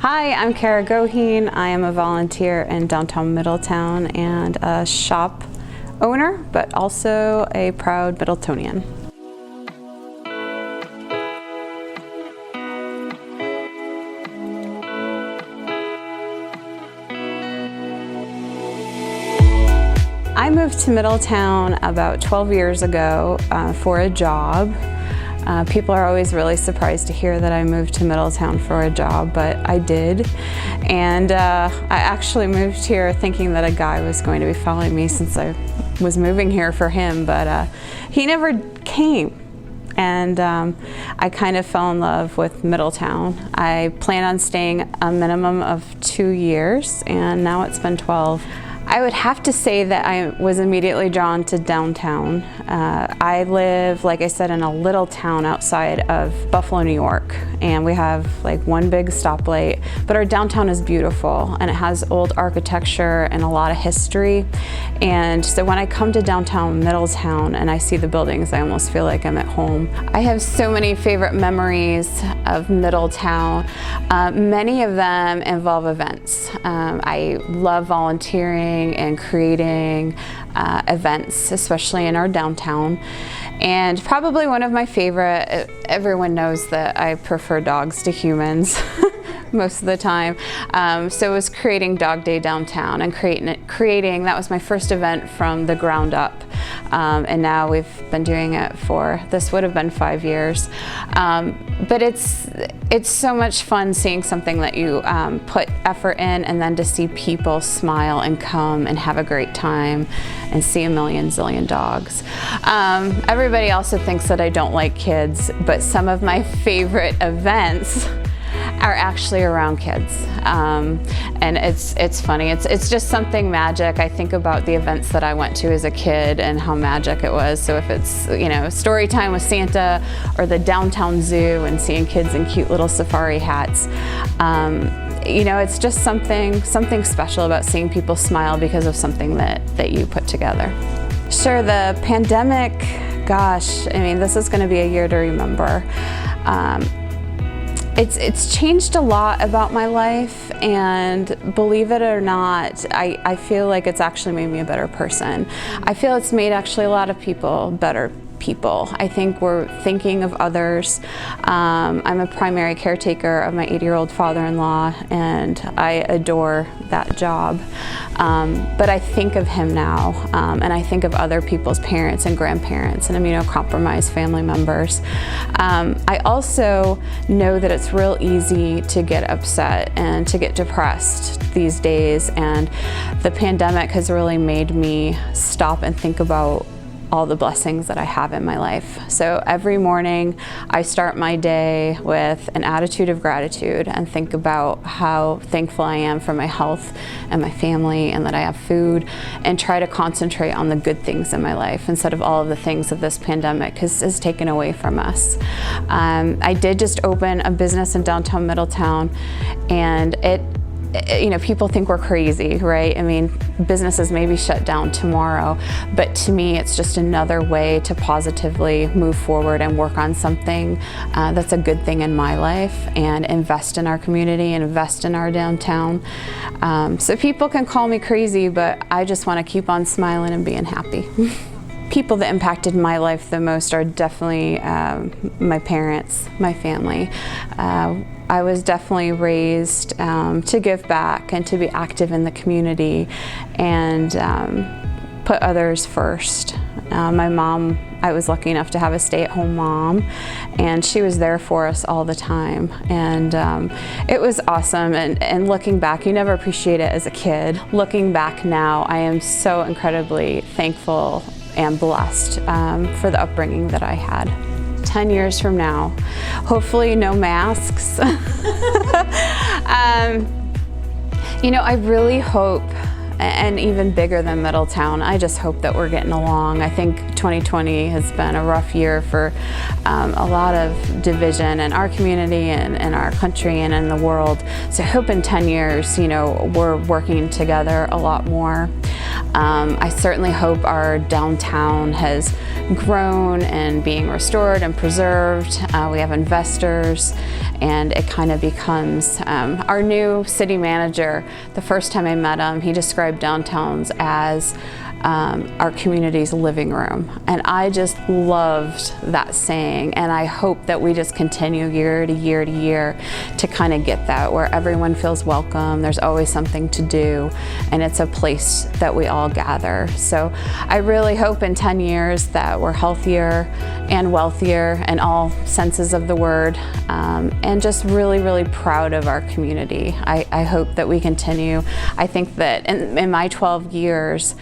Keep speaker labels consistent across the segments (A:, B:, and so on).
A: Hi, I'm Goheen. I am a volunteer in downtown Middletown and a shop owner, but also a proud Middletonian. I moved to Middletown about 12 years ago for a job. People are always really surprised to hear that I moved to Middletown for a job, but I did. And I actually moved here thinking that a guy was going to be following me since I was moving here for him, but he never came. And I kind of fell in love with Middletown. I plan on staying a minimum of 2 years, and now it's been 12. I would have to say that I was immediately drawn to downtown. I live, like I said, in a little town outside of Buffalo, New York, and we have like one big stoplight, but our downtown is beautiful and it has old architecture and a lot of history. And so when I come to downtown Middletown and I see the buildings, I almost feel like I'm at home. I have so many favorite memories of Middletown. Many of them involve events. I love volunteering and creating events, especially in our downtown. And probably one of my favorite, everyone knows that I prefer dogs to humans most of the time. So it was creating Dog Day downtown and creating, that was my first event from the ground up. And now we've been doing it for, this would have been 5 years. But it's so much fun seeing something that you put effort in, and then to see people smile and come and have a great time and see a million zillion dogs. Everybody also thinks that I don't like kids, but some of my favorite events are actually around kids. And it's funny. It's just something magic. I think about the events that I went to as a kid and how magic it was. So if it's, you know, story time with Santa or the downtown zoo and seeing kids in cute little safari hats, you know, it's just something special about seeing people smile because of something that you put together. Sure, the pandemic, gosh, I mean, this is going to be a year to remember. It's changed a lot about my life, and believe it or not, I feel like it's actually made me a better person. I feel it's made actually a lot of people better people. I think we're thinking of others. I'm a primary caretaker of my 80-year-old father-in-law, and I adore that job. But I think of him now, and I think of other people's parents and grandparents and immunocompromised family members. I also know that it's real easy to get upset and to get depressed these days, and the pandemic has really made me stop and think about all the blessings that I have in my life. So every morning I start my day with an attitude of gratitude and think about how thankful I am for my health and my family and that I have food, and try to concentrate on the good things in my life instead of all of the things that this pandemic has taken away from us. I did just open a business in downtown Middletown, and you know, people think we're crazy, right? I mean, businesses may be shut down tomorrow, but to me, it's just another way to positively move forward and work on something that's a good thing in my life, and invest in our community and invest in our downtown. So people can call me crazy, but I just want to keep on smiling and being happy. People that impacted my life the most are definitely my parents, my family. I was definitely raised to give back and to be active in the community and put others first. My mom, I was lucky enough to have a stay-at-home mom, and she was there for us all the time. And it was awesome. And looking back, you never appreciate it as a kid. Looking back now, I am so incredibly thankful and blessed for the upbringing that I had. 10 years from now, hopefully no masks. You know, I really hope and even bigger than Middletown. I just hope that we're getting along. I think 2020 has been a rough year for a lot of division in our community and in our country and in the world. So I hope in 10 years, we're working together a lot more. I certainly hope our downtown has grown and being restored and preserved. We have investors, and it kind of becomes our new city manager. The first time I met him, he described downtowns as our community's living room, and I just loved that saying, and I hope that we just continue year to year to year to kind of get that, where everyone feels welcome, there's always something to do, and it's a place that we all gather. So I really hope in 10 years that we're healthier and wealthier in all senses of the word, and just really, really proud of our community. I hope that we continue. I think that in my 12 years,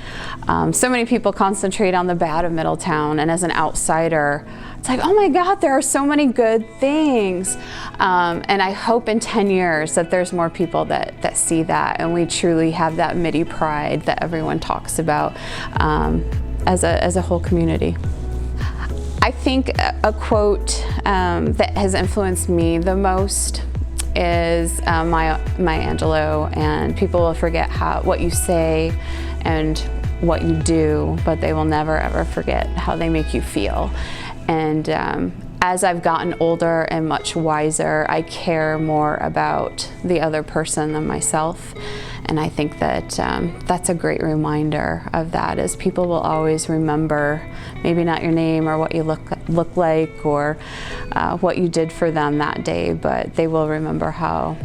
A: so many people concentrate on the bad of Middletown, and as an outsider, it's like, oh my God, there are so many good things. And I hope in 10 years that there's more people that see that, and we truly have that Midi pride that everyone talks about as a whole community. I think a quote that has influenced me the most is Maya Angelou, and people will forget what you say and what you do, but they will never ever forget how they make you feel. And as I've gotten older and much wiser, I care more about the other person than myself. And I think that that's a great reminder of that, is people will always remember maybe not your name or what you look like or what you did for them that day, but they will remember how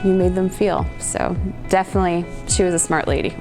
A: you made them feel. So definitely, she was a smart lady.